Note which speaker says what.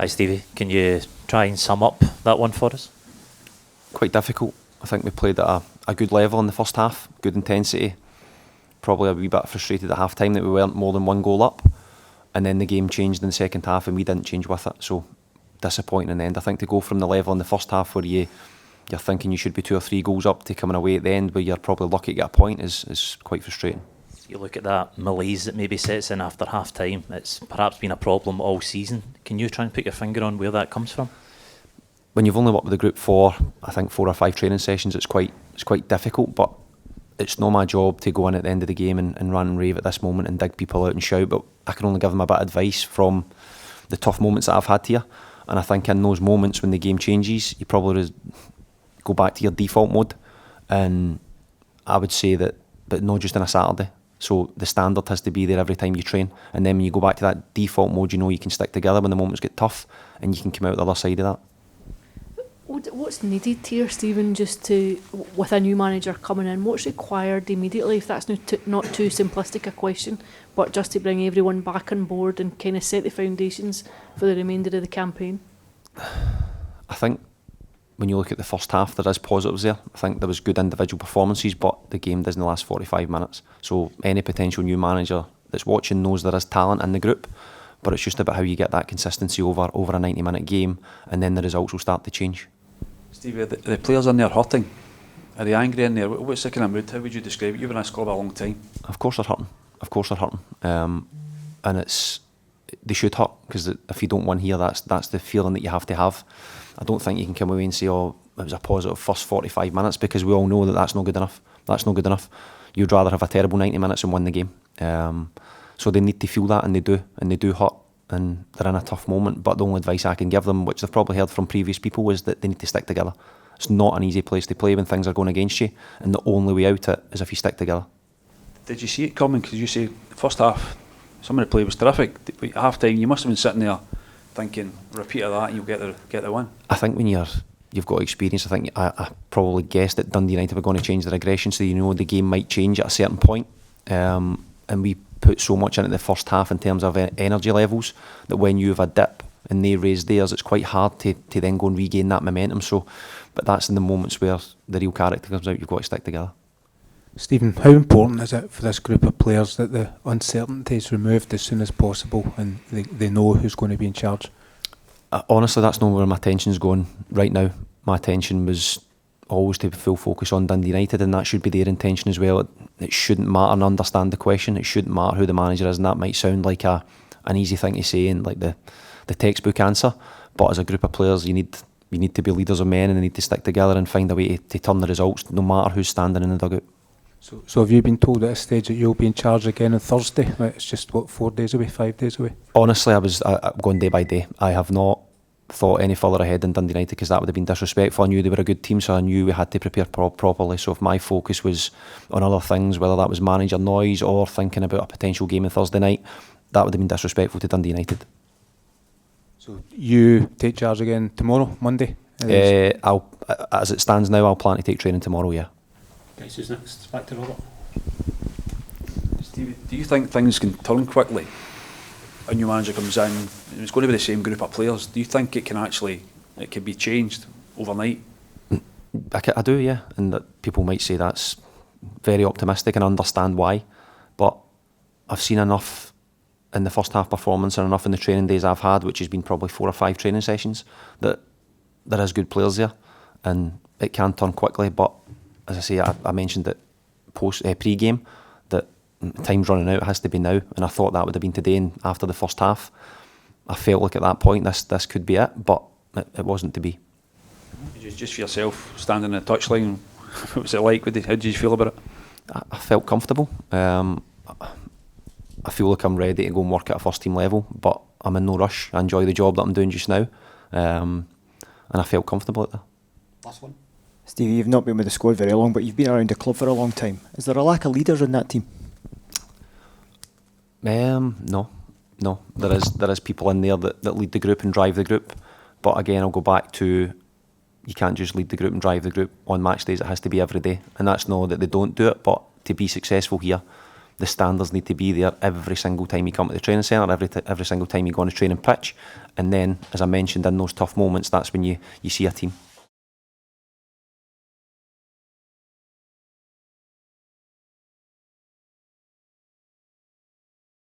Speaker 1: Hi Stevie, can you try and sum up that one for us?
Speaker 2: Quite difficult. I think we played at a good level in the first half, good intensity. Probably a wee bit frustrated at half time that we weren't more than one goal up. And then the game changed in the second half and we didn't change with it. So disappointing in the end. I think to go from the level in the first half where you're thinking you should be 2 or 3 goals up to coming away at the end where you're probably lucky to get a point is quite frustrating.
Speaker 1: You look at that malaise that maybe sets in after half time. It's perhaps been a problem all season. Can you try and put your finger on where that comes from?
Speaker 2: When you've only worked with the group for, I think, 4 or 5 training sessions, it's quite difficult, but it's not my job to go in at the end of the game and run and rave at this moment and dig people out and shout, but I can only give them a bit of advice from the tough moments that I've had here. And I think in those moments when the game changes, you probably go back to your default mode. And I would say that, but not just on a Saturday. So the standard has to be there every time you train. And then when you go back to that default mode, you know you can stick together when the moments get tough and you can come out the other side of that.
Speaker 3: What's needed here, Stephen, just to, with a new manager coming in, what's required immediately, if that's not too simplistic a question, but just to bring everyone back on board and kind of set the foundations for the remainder of the campaign?
Speaker 2: I think when you look at the first half, there is positives there. I think there was good individual performances, but the game doesn't last 45 minutes. So any potential new manager that's watching knows there is talent in the group, but it's just about how you get that consistency over a 90-minute game, and then the results will start to change.
Speaker 4: Stevie, the players in there hurting. Are they angry in there? What's the kind of mood? How would you describe it? You've been in this club a long time.
Speaker 2: Of course they're hurting. And they should hurt, because if you don't win here, that's the feeling that you have to have. I don't think you can come away and say, oh, it was a positive first 45 minutes, because we all know that that's not good enough. That's not good enough. You'd rather have a terrible 90 minutes and win the game. So they need to feel that, and they do hurt. And they're in a tough moment, but the only advice I can give them, which they've probably heard from previous people, is that they need to stick together. It's not an easy place to play when things are going against you, and the only way out it is if you stick together.
Speaker 4: Did you see it coming? Because you say the first half, some of the play was terrific. At half time, you must have been sitting there thinking, repeat of that, and you'll get the win.
Speaker 2: I think when you've got experience, I think I probably guessed that Dundee United were going to change their aggression, so you know the game might change at a certain point. And we put so much into the first half in terms of energy levels that when you have a dip and they raise theirs, it's quite hard to then go and regain that momentum. So, but that's in the moments where the real character comes out. You've got to stick together.
Speaker 5: Stephen, how important is it for this group of players that the uncertainty is removed as soon as possible and they know who's going to be in charge?
Speaker 2: Honestly, that's not where my attention's going right now. My attention was always to full focus on Dundee United, and that should be their intention as well. It shouldn't matter, and understand the question, it shouldn't matter who the manager is, and that might sound like an easy thing to say and like the textbook answer, but as a group of players you need to be leaders of men, and they need to stick together and find a way to turn the results no matter who's standing in the dugout.
Speaker 5: So have you been told at this stage that you'll be in charge again on Thursday? It's just 4 days away, 5 days away?
Speaker 2: Honestly, I'm going day by day. I have not thought any further ahead than Dundee United, because that would have been disrespectful. I knew they were a good team, so I knew we had to prepare properly. So if my focus was on other things, whether that was manager noise or thinking about a potential game on Thursday night, that would have been disrespectful to Dundee United.
Speaker 5: So you take charge again tomorrow, Monday?
Speaker 2: As it stands now, I'll plan to take training tomorrow, yeah.
Speaker 6: Guys, who's next? Back to Robert.
Speaker 4: Stevie, do you think things can turn quickly? A new manager comes in, it's going to be the same group of players. Do you think it can be changed overnight?
Speaker 2: I do, yeah. And that people might say that's very optimistic, and understand why. But I've seen enough in the first half performance and enough in the training days I've had, which has been probably 4 or 5 training sessions, that there is good players there, and it can turn quickly. But as I say, I mentioned that pre-game, that time's running out, it has to be now, and I thought that would have been today. And after the first half, I felt like at that point this could be it, but it wasn't to be.
Speaker 4: Just for yourself, standing in the touchline, what was it like? How did you feel about it?
Speaker 2: I felt comfortable. I feel like I'm ready to go and work at a first team level, but I'm in no rush. I enjoy the job that I'm doing just now, and I felt comfortable at that.
Speaker 6: Last one.
Speaker 7: Stevie, you've not been with the squad very long, but you've been around the club for a long time. Is there a lack of leaders in that team?
Speaker 2: No. There is people in there that lead the group and drive the group. But again, I'll go back to, you can't just lead the group and drive the group on match days. It has to be every day. And that's not that they don't do it, but to be successful here, the standards need to be there every single time you come to the training centre, every single time you go on a training pitch. And then, as I mentioned, in those tough moments, that's when you see a team.